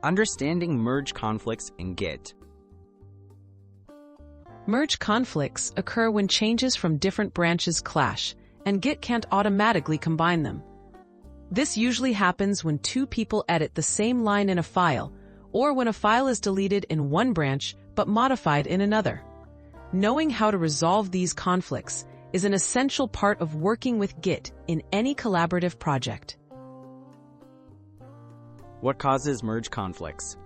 Understanding merge conflicts in Git. Merge conflicts occur when changes from different branches clash, and Git can't automatically combine them. This usually happens when two people edit the same line in a file, or when a file is deleted in one branch but modified in another. Knowing how to resolve these conflicts is an essential part of working with Git in any collaborative project. What causes merge conflicts?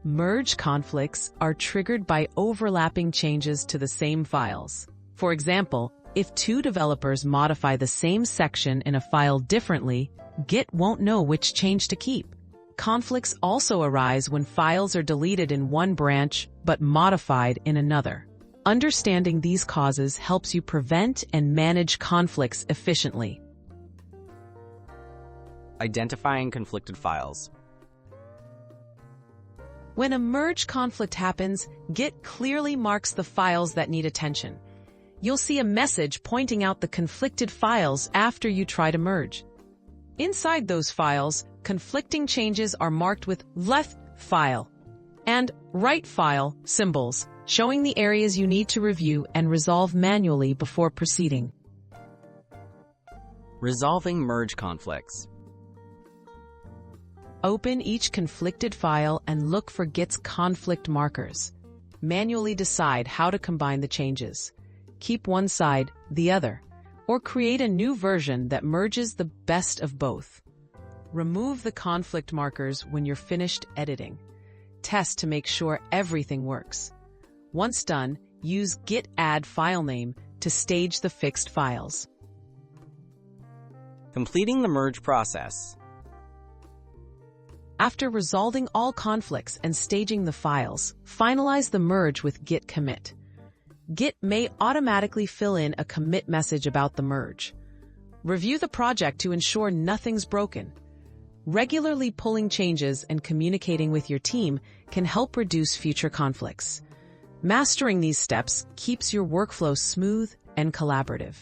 Merge conflicts are triggered by overlapping changes to the same files. For example, if two developers modify the same section in a file differently, Git won't know which change to keep. Conflicts also arise when files are deleted in one branch but modified in another. Understanding these causes helps you prevent and manage conflicts efficiently. Identifying conflicted files. When a merge conflict happens, Git clearly marks the files that need attention. You'll see a message pointing out the conflicted files after you try to merge. Inside those files, conflicting changes are marked with left file and right file symbols, showing the areas you need to review and resolve manually before proceeding. Resolving merge conflicts. Open each conflicted file and look for Git's conflict markers. Manually decide how to combine the changes. Keep one side, the other, or create a new version that merges the best of both. Remove the conflict markers when you're finished editing. Test to make sure everything works. Once done, use Git add file name to stage the fixed files. Completing the merge process. After resolving all conflicts and staging the files, finalize the merge with Git commit. Git may automatically fill in a commit message about the merge. Review the project to ensure nothing's broken. Regularly pulling changes and communicating with your team can help reduce future conflicts. Mastering these steps keeps your workflow smooth and collaborative.